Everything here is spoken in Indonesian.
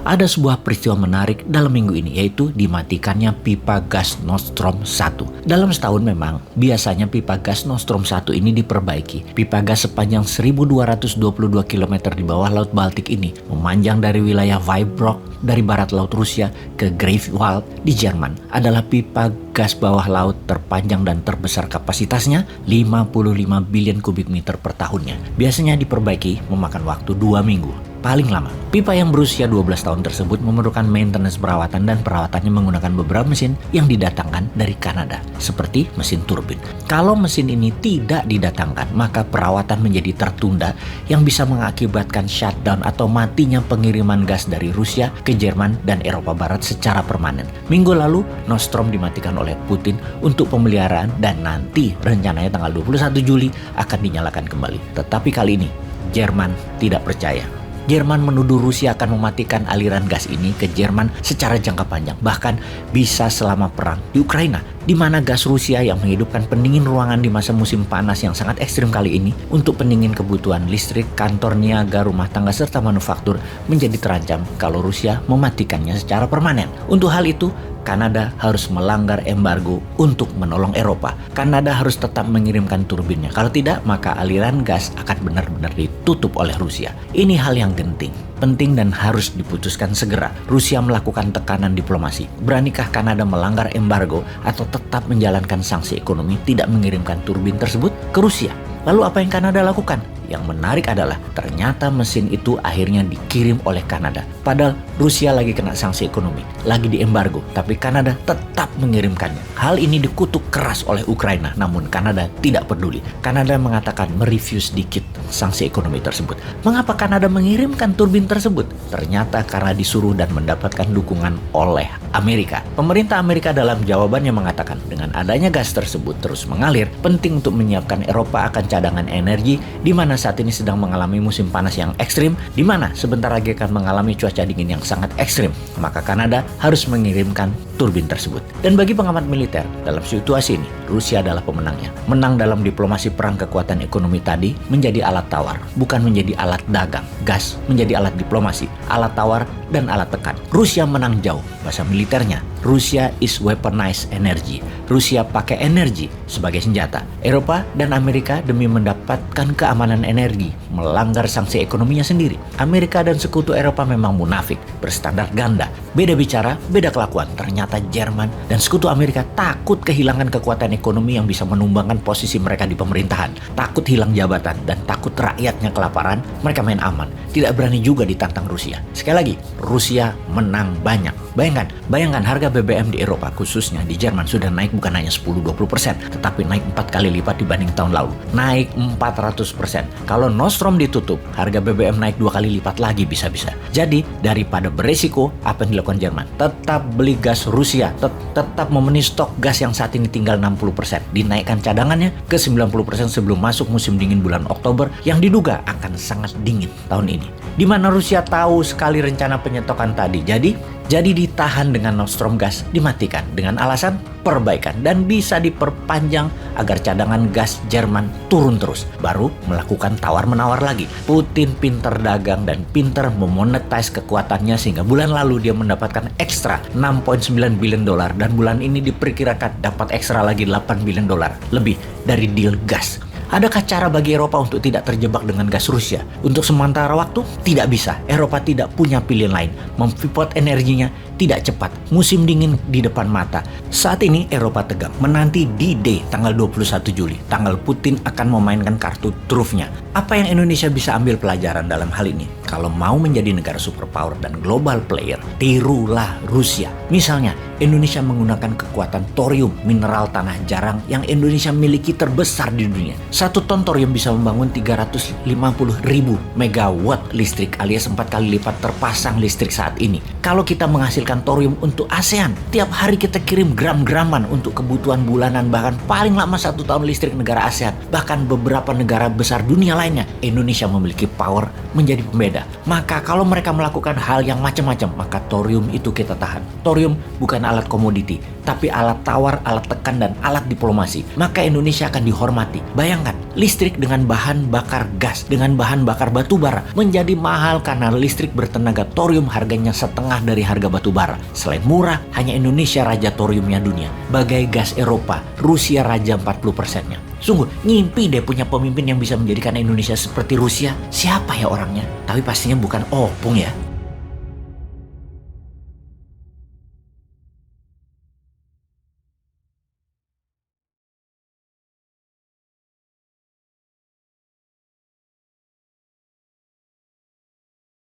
ada sebuah peristiwa menarik dalam minggu ini, yaitu dimatikannya pipa gas Nord Stream 1. Dalam setahun memang, biasanya pipa gas Nord Stream 1 ini diperbaiki. Pipa gas sepanjang 1222 km di bawah Laut Baltik ini memanjang dari wilayah Vyborg dari barat laut Rusia ke Greifswald di Jerman. Adalah pipa gas bawah laut terpanjang dan terbesar, kapasitasnya 55 bilion kubik meter per tahunnya. Biasanya diperbaiki memakan waktu 2 minggu. Paling lama. Pipa yang berusia 12 tahun tersebut memerlukan maintenance perawatan, dan perawatannya menggunakan beberapa mesin yang didatangkan dari Kanada, seperti mesin turbin. Kalau mesin ini tidak didatangkan, maka perawatan menjadi tertunda yang bisa mengakibatkan shutdown atau matinya pengiriman gas dari Rusia ke Jerman dan Eropa Barat secara permanen. Minggu lalu, Nord Stream dimatikan oleh Putin untuk pemeliharaan dan nanti rencananya tanggal 21 Juli akan dinyalakan kembali. Tetapi kali ini, Jerman tidak percaya. Jerman menuduh Rusia akan mematikan aliran gas ini ke Jerman secara jangka panjang, bahkan bisa selama perang di Ukraina, di mana gas Rusia yang menghidupkan pendingin ruangan di masa musim panas yang sangat ekstrim kali ini untuk pendingin kebutuhan listrik, kantor, niaga, rumah tangga, serta manufaktur menjadi terancam kalau Rusia mematikannya secara permanen. Untuk hal itu, Kanada harus melanggar embargo untuk menolong Eropa. Kanada harus tetap mengirimkan turbinnya. Kalau tidak, maka aliran gas akan benar-benar ditutup oleh Rusia. Ini hal yang penting dan harus diputuskan segera. Rusia melakukan tekanan diplomasi. Beranikah Kanada melanggar embargo atau tetap menjalankan sanksi ekonomi, tidak mengirimkan turbin tersebut ke Rusia? Lalu apa yang Kanada lakukan? Yang menarik adalah ternyata mesin itu akhirnya dikirim oleh Kanada. Padahal Rusia lagi kena sanksi ekonomi, lagi diembargo, tapi Kanada tetap mengirimkannya. Hal ini dikutuk keras oleh Ukraina, namun Kanada tidak peduli. Kanada mengatakan mereview sedikit sanksi ekonomi tersebut. Mengapa Kanada mengirimkan turbin tersebut? Ternyata karena disuruh dan mendapatkan dukungan oleh Amerika. Pemerintah Amerika dalam jawabannya mengatakan dengan adanya gas tersebut terus mengalir, penting untuk menyiapkan Eropa akan cadangan energi di mana saat ini sedang mengalami musim panas yang ekstrim, di mana sebentar lagi akan mengalami cuaca dingin yang sangat ekstrim. Maka Kanada harus mengirimkan turbin tersebut. Dan bagi pengamat militer, dalam situasi ini, Rusia adalah pemenangnya. Menang dalam diplomasi perang kekuatan ekonomi tadi menjadi alat tawar, bukan menjadi alat dagang. Gas menjadi alat diplomasi, alat tawar dan alat tekan. Rusia menang jauh. Bahasa militernya, Rusia is weaponized energy. Rusia pakai energi sebagai senjata. Eropa dan Amerika demi mendapatkan keamanan energi melanggar sanksi ekonominya sendiri. Amerika dan sekutu Eropa memang munafik, berstandar ganda. Beda bicara, beda kelakuan. Ternyata Jerman dan sekutu Amerika takut kehilangan kekuatan ekonomi yang bisa menumbangkan posisi mereka di pemerintahan. Takut hilang jabatan dan takut rakyatnya kelaparan, mereka main aman. Tidak berani juga ditantang Rusia. Sekali lagi, Rusia menang banyak. Bayangkan harga BBM di Eropa, khususnya di Jerman, sudah naik bukan hanya 10-20%, tetapi naik 4 kali lipat dibanding tahun lalu. Naik 400%. Kalau Nord Stream ditutup, harga BBM naik 2 kali lipat lagi bisa-bisa. Jadi, daripada beresiko, apa yang dilakukan Jerman? Tetap beli gas Rusia, tetap memenuhi stok gas yang saat ini tinggal 60%. Dinaikkan cadangannya ke 90% sebelum masuk musim dingin bulan Oktober yang diduga akan sangat dingin tahun ini. Di mana Rusia tahu sekali rencana penyetokan tadi. Jadi ditahan dengan Nord Stream gas, dimatikan dengan alasan perbaikan dan bisa diperpanjang agar cadangan gas Jerman turun terus. Baru melakukan tawar-menawar lagi. Putin pinter dagang dan pinter memonetize kekuatannya sehingga bulan lalu dia mendapatkan ekstra 6,9 bilion dolar dan bulan ini diperkirakan dapat ekstra lagi 8 bilion dolar lebih dari deal gas. Adakah cara bagi Eropa untuk tidak terjebak dengan gas Rusia? Untuk sementara waktu, tidak bisa. Eropa tidak punya pilihan lain. Mempivot energinya tidak cepat. Musim dingin di depan mata. Saat ini Eropa tegang. Menanti D-Day tanggal 21 Juli. Tanggal Putin akan memainkan kartu trufnya. Apa yang Indonesia bisa ambil pelajaran dalam hal ini? Kalau mau menjadi negara superpower dan global player, tirulah Rusia. Misalnya, Indonesia menggunakan kekuatan thorium, mineral tanah jarang yang Indonesia miliki terbesar di dunia. 1 ton thorium bisa membangun 350.000 megawatt listrik alias 4 kali lipat terpasang listrik saat ini. Kalau kita menghasilkan thorium untuk ASEAN, tiap hari kita kirim gram-graman untuk kebutuhan bulanan, bahkan paling lama 1 tahun listrik negara ASEAN, bahkan beberapa negara besar dunia lainnya. Indonesia memiliki power menjadi pembeda. Maka kalau mereka melakukan hal yang macam-macam, maka thorium itu kita tahan. Thorium bukan alat komoditi, tapi alat tawar, alat tekan, dan alat diplomasi. Maka Indonesia akan dihormati. Bayangkan, listrik dengan bahan bakar gas, dengan bahan bakar batu bara menjadi mahal karena listrik bertenaga thorium harganya setengah dari harga batu bara. Selain murah, hanya Indonesia raja thoriumnya dunia. Bagai gas Eropa, Rusia raja 40%-nya. Sungguh, ngimpi deh punya pemimpin yang bisa menjadikan Indonesia seperti Rusia. Siapa ya orangnya? Tapi pastinya bukan opung ya.